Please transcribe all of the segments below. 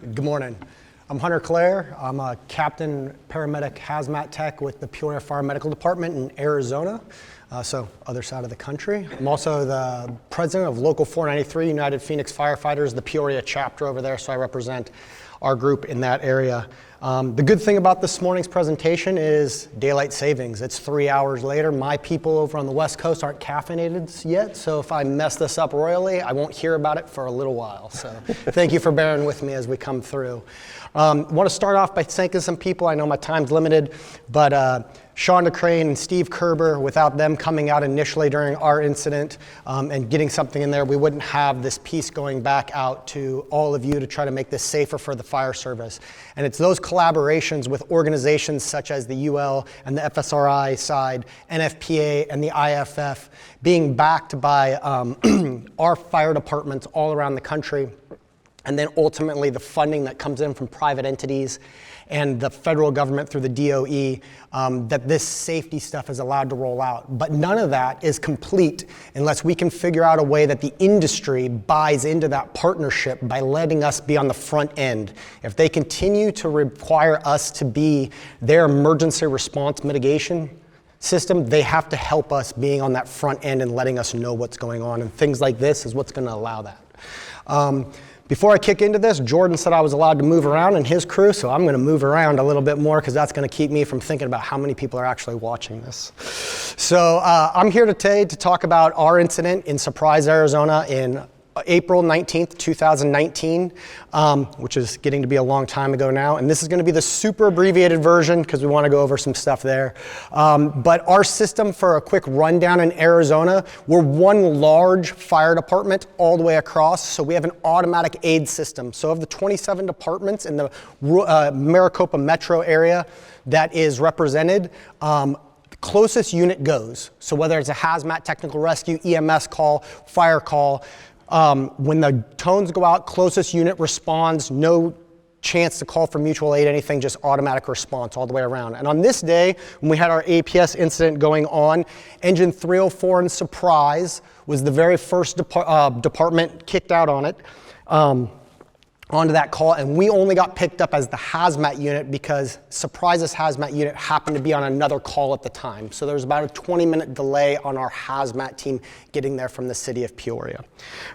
Good morning. I'm Hunter Clare. I'm a captain paramedic hazmat tech with the Peoria Fire-Medical Department in Arizona, so other side of the country. I'm also the president of Local 493 United Phoenix Firefighters, the Peoria chapter over there, so I represent our group in that area. The good thing about this morning's presentation is daylight savings. It's 3 hours later. My people over on the West Coast aren't caffeinated yet, so if I mess this up royally, I won't hear about it for a little while. So thank you for bearing with me as we come through. I want to start off by thanking some people. I know my time's limited, but Shonda Crane and Steve Kerber, without them coming out initially during our incident and getting something in there, we wouldn't have this piece going back out to all of you to try to make this safer for the fire service. And it's those collaborations with organizations such as the UL and the FSRI side, NFPA and the IFF, being backed by our fire departments all around the country, and then ultimately the funding that comes in from private entities and the federal government through the DOE, that this safety stuff is allowed to roll out. But none of that is complete unless we can figure out a way that the industry buys into that partnership by letting us be on the front end. If they continue to require us to be their emergency response mitigation system, they have to help us being on that front end and letting us know what's going on. And things like this is what's going to allow that. Before I kick into this, Jordan said I was allowed to move around in his crew, so I'm going to move around a little bit more because that's going to keep me from thinking about how many people are actually watching this. So I'm here today to talk about our incident in Surprise, Arizona in April 19th, 2019, which is getting to be a long time ago now. And this is going to be the super abbreviated version because we want to go over some stuff there. But our system, for a quick rundown in Arizona, we're one large fire department all the way across. So we have an automatic aid system. So of the 27 departments in the Maricopa metro area that is represented, closest unit goes. So whether it's a hazmat, technical rescue, EMS call, fire call, when the tones go out, closest unit responds, no chance to call for mutual aid, anything, just automatic response all the way around. And on this day, when we had our APS incident going on, engine 304 in Surprise was the very first department kicked out on it, onto that call, and we only got picked up as the hazmat unit because Surprise's hazmat unit happened to be on another call at the time. So there was about a 20-minute delay on our hazmat team getting there from the city of Peoria.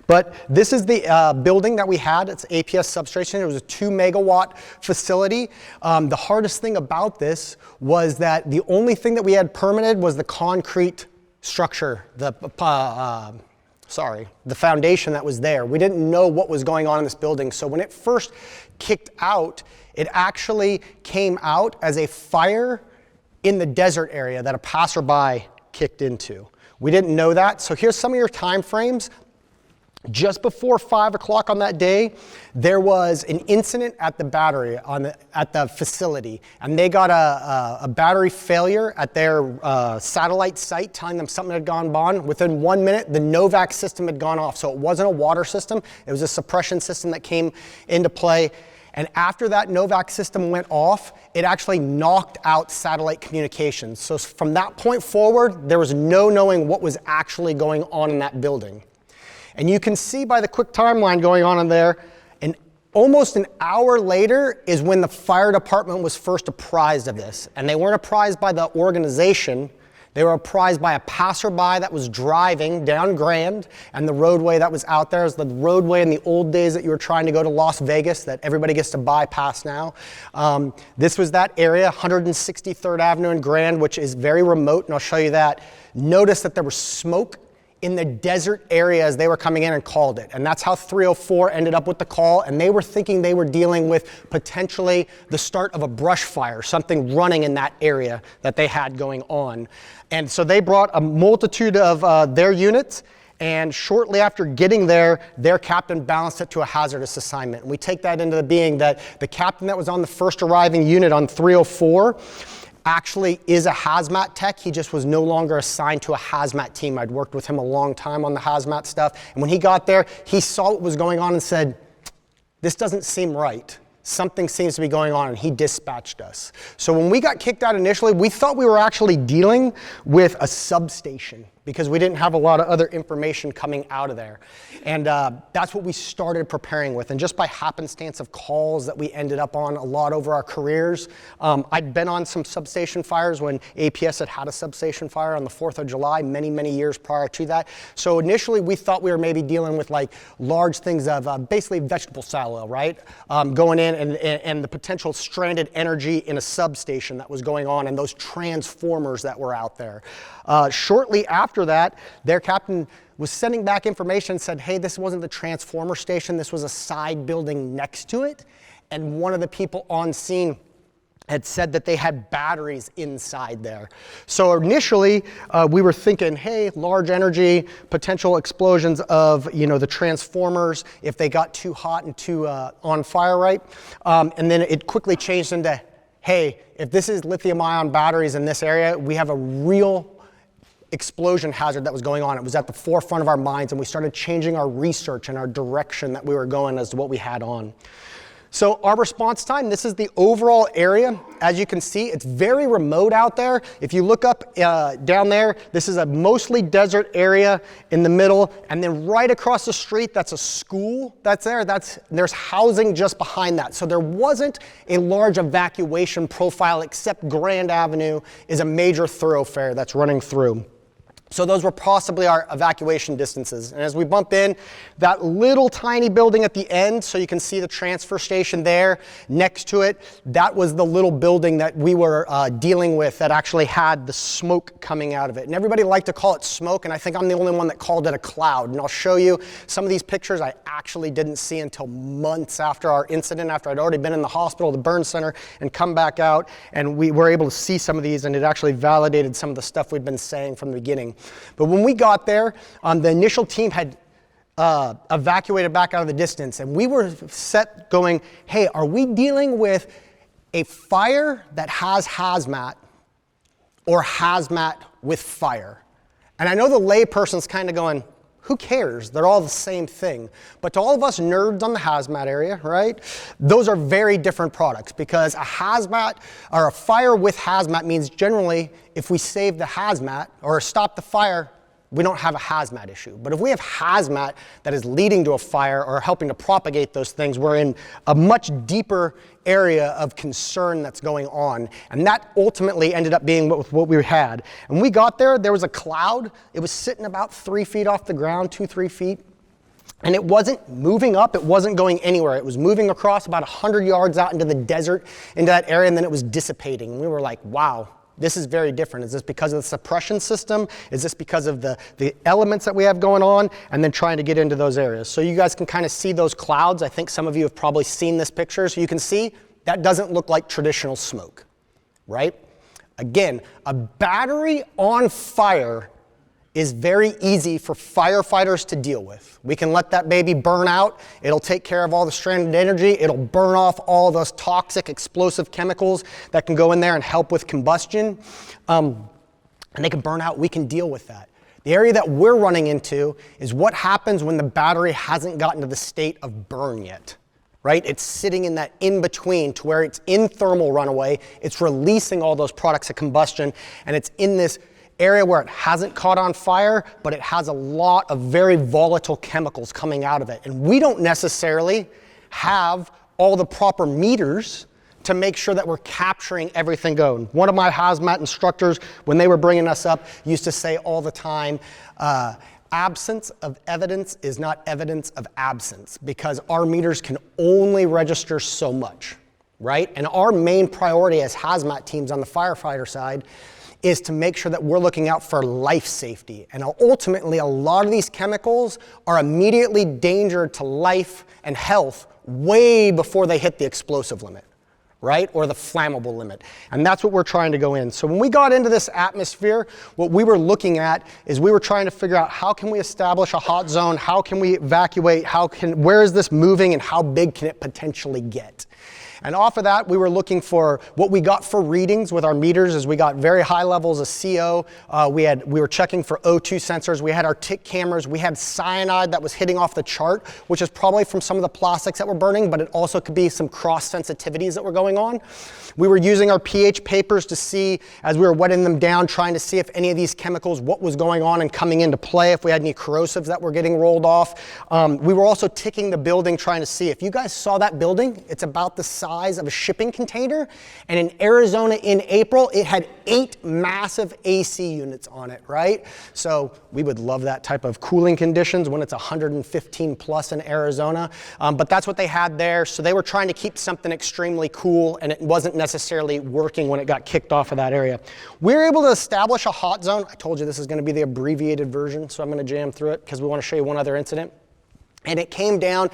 But this is the building that we had. It's APS substation. It was a 2-megawatt facility. The hardest thing about this was that the only thing that we had permitted was the concrete structure, the foundation that was there. We didn't know what was going on in this building. So when it first kicked out, it actually came out as a fire in the desert area that a passerby kicked into. We didn't know that. So here's some of your time frames. Just before 5 o'clock on that day, there was an incident at the battery at the facility, and they got a battery failure at their satellite site telling them something had gone on. Within 1 minute, the Novak system had gone off, so it wasn't a water system, it was a suppression system that came into play. And after that Novak system went off, it actually knocked out satellite communications. So from that point forward, there was no knowing what was actually going on in that building. And you can see by the quick timeline going on in there, and almost an hour later is when the fire department was first apprised of this. And they weren't apprised by the organization, they were apprised by a passerby that was driving down Grand, and the roadway that was out there is the roadway in the old days that you were trying to go to Las Vegas that everybody gets to bypass now. This was that area, 163rd Avenue and Grand, which is very remote, and I'll show you that. Notice that there was smoke in the desert area as they were coming in and called it. And that's how 304 ended up with the call. And they were thinking they were dealing with potentially the start of a brush fire, something running in that area that they had going on. And so they brought a multitude of their units. And shortly after getting there, their captain balanced it to a hazardous assignment. And we take that into the being that the captain that was on the first arriving unit on 304 actually is a hazmat tech. He just was no longer assigned to a hazmat team. I'd worked with him a long time on the hazmat stuff. And when he got there, he saw what was going on and said, this doesn't seem right. something seems to be going on, and he dispatched us. So when we got kicked out initially, we thought we were actually dealing with a substation because we didn't have a lot of other information coming out of there. And that's what we started preparing with. And just by happenstance of calls that we ended up on a lot over our careers, I'd been on some substation fires when APS had a substation fire on the 4th of July many, many years prior to that. So initially we thought we were maybe dealing with like large things of basically vegetable silo, right? Going in and the potential stranded energy in a substation that was going on and those transformers that were out there. Shortly after that, their captain was sending back information and said, hey, this wasn't the transformer station, this was a side building next to it. And one of the people on scene had said that they had batteries inside there. So initially, we were thinking, hey, large energy, potential explosions of, the transformers if they got too hot and too on fire, right? And then it quickly changed into, hey, if this is lithium-ion batteries in this area, we have a real explosion hazard that was going on. It was at the forefront of our minds, and we started changing our research and our direction that we were going as to what we had on. So our response time, this is the overall area. As you can see, it's very remote out there. If you look up down there, this is a mostly desert area in the middle, and then right across the street, that's a school that's there. There's housing just behind that. So there wasn't a large evacuation profile except Grand Avenue is a major thoroughfare that's running through. So those were possibly our evacuation distances. And as we bump in, that little tiny building at the end, so you can see the transfer station there next to it, that was the little building that we were dealing with that actually had the smoke coming out of it. And everybody liked to call it smoke, and I think I'm the only one that called it a cloud. And I'll show you some of these pictures I actually didn't see until months after our incident, after I'd already been in the hospital, the burn center, and come back out. And we were able to see some of these, and it actually validated some of the stuff we'd been saying from the beginning. But when we got there, the initial team had evacuated back out of the distance, and we were set going, hey, are we dealing with a fire that has hazmat or hazmat with fire? And I know the layperson's kind of going, who cares? They're all the same thing. But to all of us nerds on the hazmat area, right, those are very different products, because a hazmat or a fire with hazmat means generally if we save the hazmat or stop the fire, we don't have a hazmat issue. But if we have hazmat that is leading to a fire or helping to propagate those things, we're in a much deeper area of concern that's going on. And that ultimately ended up being what we had. And when we got there, there was a cloud. It was sitting about 3 feet off the ground, 2-3 feet. And it wasn't moving up, it wasn't going anywhere. It was moving across about 100 yards out into the desert, into that area, and then it was dissipating. And we were like, wow. This is very different. Is this because of the suppression system? Is this because of the elements that we have going on? And then trying to get into those areas. So you guys can kind of see those clouds. I think some of you have probably seen this picture. So you can see that doesn't look like traditional smoke, right? Again, a battery on fire is very easy for firefighters to deal with. We can let that baby burn out. It'll take care of all the stranded energy. It'll burn off all those toxic explosive chemicals that can go in there and help with combustion. And they can burn out. We can deal with that. The area that we're running into is what happens when the battery hasn't gotten to the state of burn yet. Right? It's sitting in that in-between to where it's in thermal runaway, it's releasing all those products of combustion, and it's in this area where it hasn't caught on fire, but it has a lot of very volatile chemicals coming out of it. And we don't necessarily have all the proper meters to make sure that we're capturing everything going. One of my hazmat instructors, when they were bringing us up, used to say all the time, absence of evidence is not evidence of absence, because our meters can only register so much, right? And our main priority as hazmat teams on the firefighter side is to make sure that we're looking out for life safety. And ultimately, a lot of these chemicals are immediately danger to life and health way before they hit the explosive limit, right? Or the flammable limit. And that's what we're trying to go in. So when we got into this atmosphere, what we were looking at is we were trying to figure out how can we establish a hot zone, how can we evacuate, where is this moving, and how big can it potentially get? And off of that, we were looking for what we got for readings with our meters as we got very high levels of CO. We were checking for O2 sensors. We had our tick cameras. We had cyanide that was hitting off the chart, which is probably from some of the plastics that were burning, but it also could be some cross sensitivities that were going on. We were using our pH papers to see, as we were wetting them down, trying to see if any of these chemicals, what was going on and coming into play, if we had any corrosives that were getting rolled off. We were also ticking the building, trying to see. If you guys saw that building, it's about the size of a shipping container. And in Arizona in April, it had 8 massive AC units on it, right? So we would love that type of cooling conditions when it's 115 plus in Arizona. But that's what they had there. So they were trying to keep something extremely cool, and it wasn't necessarily working when it got kicked off of that area. We were able to establish a hot zone. I told you this is going to be the abbreviated version, so I'm going to jam through it because we want to show you one other incident. And it came down,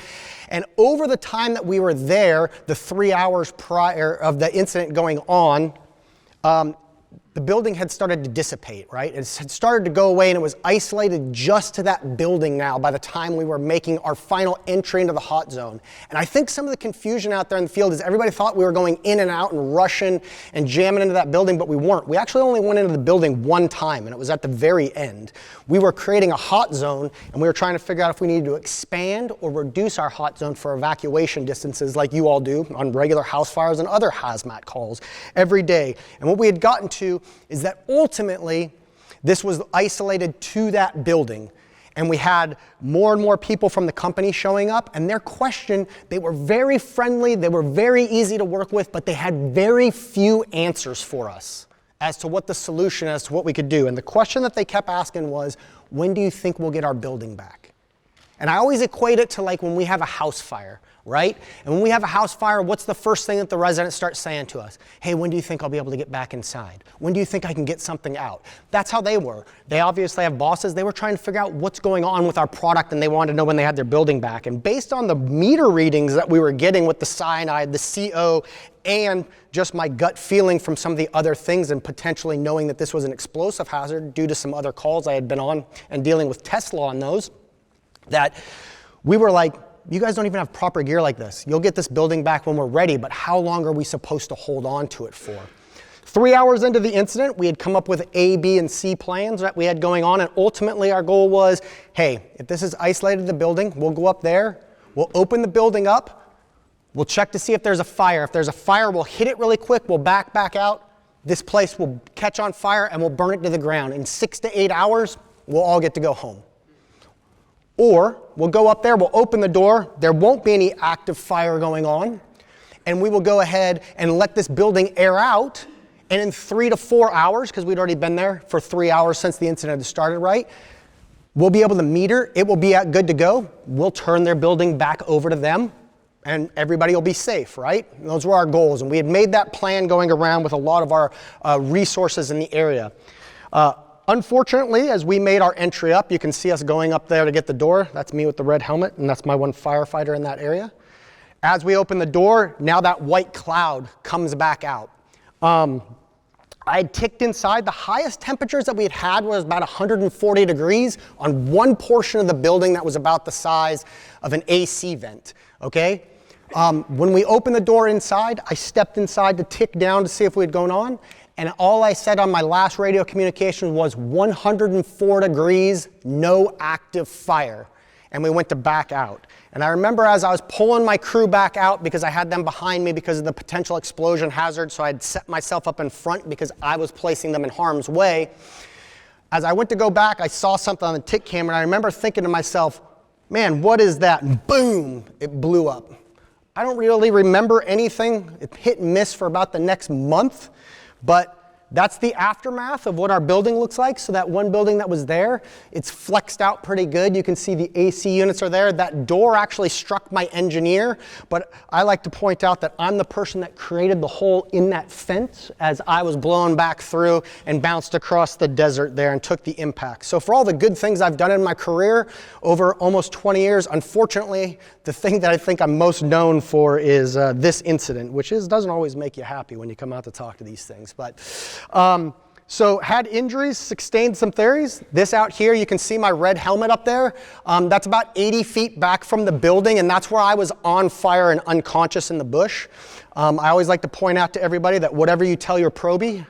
and over the time that we were there, the 3 hours prior of the incident going on, the building had started to dissipate, right? It had started to go away, and it was isolated just to that building now by the time we were making our final entry into the hot zone. And I think some of the confusion out there in the field is everybody thought we were going in and out and rushing and jamming into that building, but we weren't. We actually only went into the building one time, and it was at the very end. We were creating a hot zone, and we were trying to figure out if we needed to expand or reduce our hot zone for evacuation distances like you all do on regular house fires and other hazmat calls every day. And what we had gotten to is that ultimately this was isolated to that building, and we had more and more people from the company showing up, and their question, they were very friendly, they were very easy to work with, but they had very few answers for us as to what the solution, as to what we could do. And the question that they kept asking was, when do you think we'll get our building back? And I always equate it to like when we have a house fire, right? And when we have a house fire, what's the first thing that the residents start saying to us? Hey, when do you think I'll be able to get back inside? When do you think I can get something out? That's how they were. They obviously have bosses. They were trying to figure out what's going on with our product, and they wanted to know when they had their building back. And based on the meter readings that we were getting with the cyanide, the CO, and just my gut feeling from some of the other things, and potentially knowing that this was an explosive hazard due to some other calls I had been on and dealing with Tesla on those, that we were like, you guys don't even have proper gear like this. You'll get this building back when we're ready, but how long are we supposed to hold on to it for? 3 hours into the incident, we had come up with A, B, and C plans that we had going on, and ultimately our goal was, hey, if this is isolated the building, we'll go up there, we'll open the building up, we'll check to see if there's a fire. If there's a fire, we'll hit it really quick, we'll back out. This place will catch on fire, and we'll burn it to the ground. In 6 to 8 hours, we'll all get to go home. Or we'll go up there, we'll open the door, there won't be any active fire going on, and we will go ahead and let this building air out, and in 3 to 4 hours, because we'd already been there for 3 hours since the incident had started, right? We'll be able to meter, it will be good to go, we'll turn their building back over to them, and everybody will be safe, right? And those were our goals, and we had made that plan going around with a lot of our resources in the area. Unfortunately, as we made our entry up, you can see us going up there to get the door. That's me with the red helmet, and that's my one firefighter in that area. As we open the door, now that white cloud comes back out. I had ticked inside. The highest temperatures that we had was about 140 degrees on one portion of the building that was about the size of an AC vent, okay? When we opened the door inside, I stepped inside to tick down to see if we had gone on. And all I said on my last radio communication was 104 degrees, no active fire. And we went to back out. And I remember as I was pulling my crew back out, because I had them behind me because of the potential explosion hazard, so I had set myself up in front because I was placing them in harm's way. As I went to go back, I saw something on the tick camera, and I remember thinking to myself, man, what is that? And boom, it blew up. I don't really remember anything. It hit and miss for about the next month. But that's the aftermath of what our building looks like. So that one building that was there, it's flexed out pretty good. You can see the AC units are there. That door actually struck my engineer, but I like to point out that I'm the person that created the hole in that fence as I was blown back through and bounced across the desert there and took the impact. So for all the good things I've done in my career over almost 20 years, unfortunately, the thing that I think I'm most known for is this incident, which doesn't always make you happy when you come out to talk to these things. But so had injuries, sustained some theories. This out here, you can see my red helmet up there. That's about 80 feet back from the building, and that's where I was on fire and unconscious in the bush. I always like to point out to everybody that whatever you tell your probie,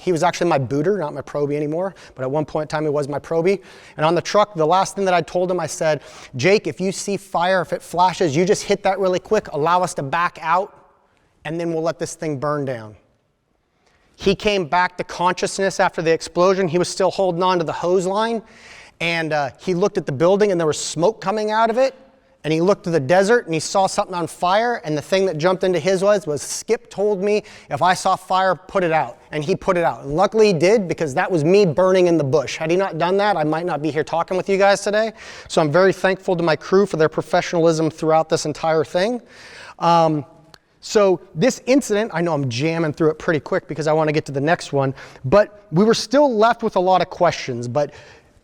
he was actually my booter, not my probie anymore, but at one point in time he was my probie. And on the truck, the last thing that I told him, I said, Jake, if you see fire, if it flashes, you just hit that really quick, allow us to back out, and then we'll let this thing burn down. He came back to consciousness after the explosion. He was still holding on to the hose line, and he looked at the building and there was smoke coming out of it. And he looked to the desert and he saw something on fire, and the thing that jumped into his was Skip told me if I saw fire, put it out. And he put it out. And luckily he did, because that was me burning in the bush. Had he not done that, I might not be here talking with you guys today. So I'm very thankful to my crew for their professionalism throughout this entire thing. So this incident, I know I'm jamming through it pretty quick because I want to get to the next one, but we were still left with a lot of questions. But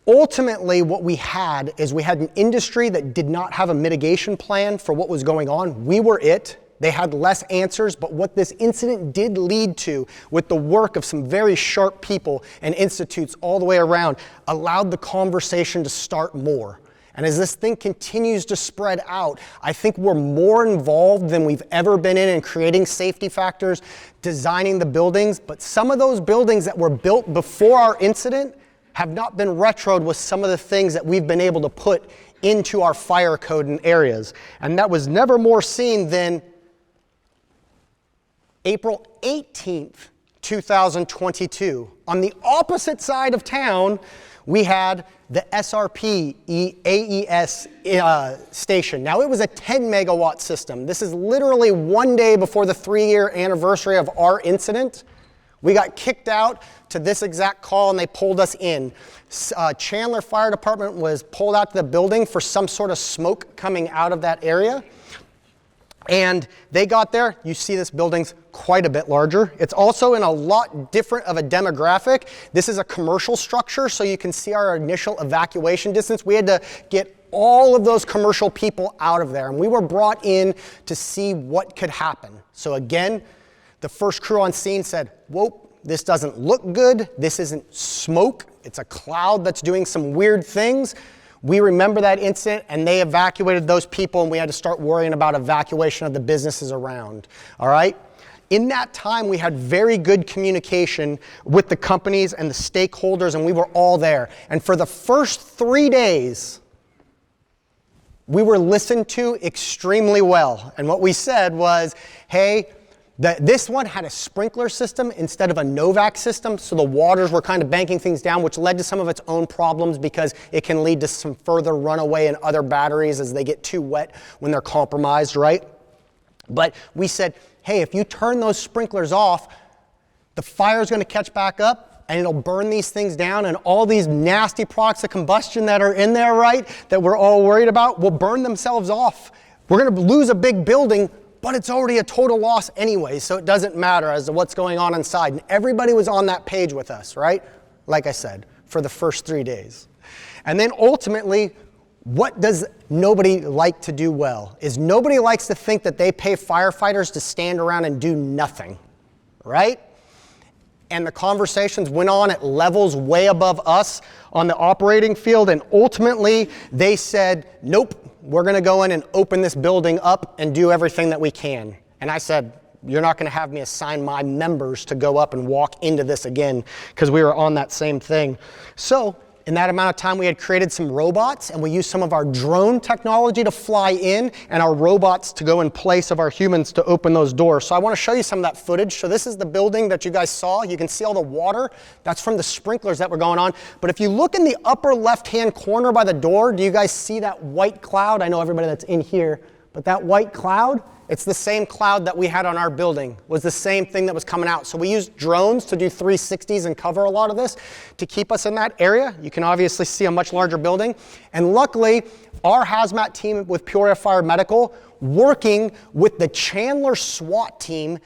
ultimately, what we had is we had an industry that did not have a mitigation plan for what was going on. We were it. They had less answers, but what this incident did lead to, with the work of some very sharp people and institutes all the way around, allowed the conversation to start more. And as this thing continues to spread out, I think we're more involved than we've ever been in creating safety factors, designing the buildings. But some of those buildings that were built before our incident have not been retroed with some of the things that we've been able to put into our fire code in areas. And that was never more seen than April 18th, 2022. On the opposite side of town, we had the SRP AES station. Now, it was a 10 megawatt system. This is literally one day before the 3-year anniversary of our incident. We got kicked out to this exact call and they pulled us in. Chandler Fire Department was pulled out to the building for some sort of smoke coming out of that area. And they got there. You see this building's quite a bit larger. It's also in a lot different of a demographic. This is a commercial structure, so you can see our initial evacuation distance. We had to get all of those commercial people out of there, and we were brought in to see what could happen. So again, the first crew on scene said, whoa, this doesn't look good. This isn't smoke. It's a cloud that's doing some weird things. We remember that incident, and they evacuated those people, and we had to start worrying about evacuation of the businesses around, all right? In that time, we had very good communication with the companies and the stakeholders, and we were all there. And for the first 3 days, we were listened to extremely well. And what we said was, hey, this one had a sprinkler system instead of a Novak system, so the waters were kind of banking things down, which led to some of its own problems because it can lead to some further runaway in other batteries as they get too wet when they're compromised, right? But we said, hey, if you turn those sprinklers off, the fire's going to catch back up and it'll burn these things down, and all these nasty products of combustion that are in there, right, that we're all worried about, will burn themselves off. We're going to lose a big building, but it's already a total loss anyway, so it doesn't matter as to what's going on inside. And everybody was on that page with us, right? Like I said, for the first 3 days. And then ultimately, what does nobody like to do well? Is nobody likes to think that they pay firefighters to stand around and do nothing, right? And the conversations went on at levels way above us on the operating field, and ultimately they said, nope, we're going to go in and open this building up and do everything that we can. And I said, you're not going to have me assign my members to go up and walk into this again, because we were on that same thing. So in that amount of time, we had created some robots, and we used some of our drone technology to fly in and our robots to go in place of our humans to open those doors. So I want to show you some of that footage. So this is the building that you guys saw. You can see all the water. That's from the sprinklers that were going on. But if you look in the upper left-hand corner by the door, do you guys see that white cloud? I know everybody that's in here, but that white cloud, it's the same cloud that we had on our building, was the same thing that was coming out. So we used drones to do 360s and cover a lot of this to keep us in that area. You can obviously see a much larger building. And luckily, our hazmat team with Peoria Fire-Medical, working with the Chandler SWAT team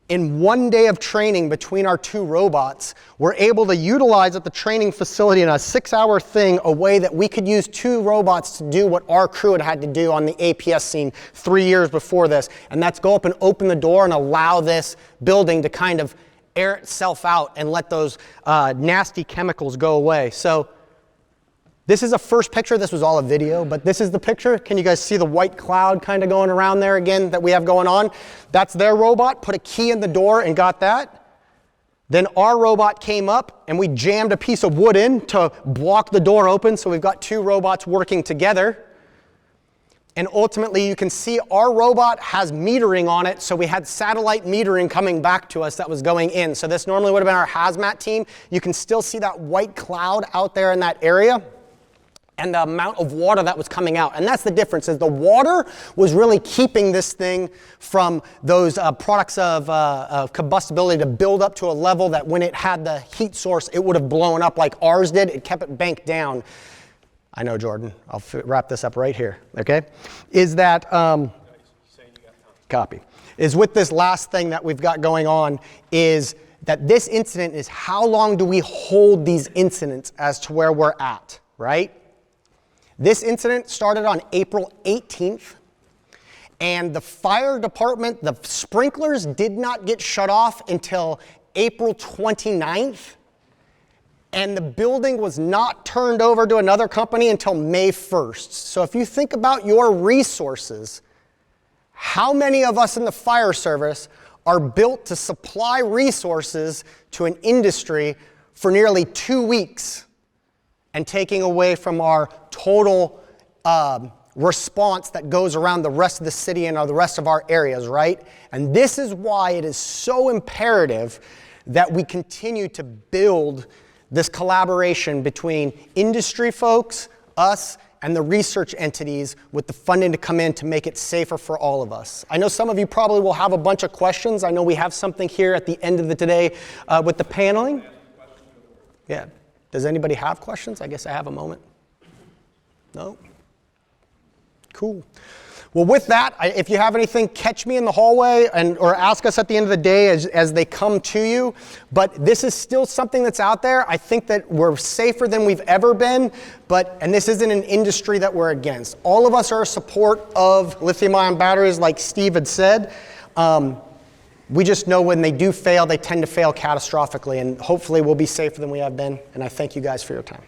in 1 day of training between our two robots, were able to utilize at the training facility in a 6-hour thing a way that we could use 2 robots to do what our crew had to do on the APS scene 3 years before this. And that's go up and open the door and allow this building to kind of air itself out and let those nasty chemicals go away. So This is a first picture. This was all a video, but this is the picture. Can you guys see the white cloud kind of going around there again that we have going on? That's their robot. Put a key in the door and got that. Then our robot came up and we jammed a piece of wood in to block the door open. So we've got two robots working together. And ultimately, you can see our robot has metering on it, so we had satellite metering coming back to us that was going in. So this normally would have been our hazmat team. You can still see that white cloud out there in that area and the amount of water that was coming out. And that's the difference, is the water was really keeping this thing from those products of combustibility to build up to a level that when it had the heat source, it would have blown up like ours did. It kept it banked down. I know, Jordan. I'll wrap this up right here, okay? Is that, copy, is with this last thing that we've got going on is that this incident is how long do we hold these incidents as to where we're at, right? This incident started on April 18th, and the fire department, the sprinklers did not get shut off until April 29th. And the building was not turned over to another company until May 1st. So if you think about your resources, how many of us in the fire service are built to supply resources to an industry for nearly 2 weeks and taking away from our total response that goes around the rest of the city and the rest of our areas, right? And this is why it is so imperative that we continue to build this collaboration between industry folks, us, and the research entities with the funding to come in to make it safer for all of us. I know some of you probably will have a bunch of questions. I know we have something here at the end of the today with the paneling. Yeah. Does anybody have questions? I guess I have a moment. No? Cool. Well, with that, if you have anything, catch me in the hallway or ask us at the end of the day as they come to you. But this is still something that's out there. I think that we're safer than we've ever been, and this isn't an industry that we're against. All of us are in support of lithium-ion batteries, like Steve had said. We just know when they do fail, they tend to fail catastrophically, and hopefully we'll be safer than we have been. And I thank you guys for your time.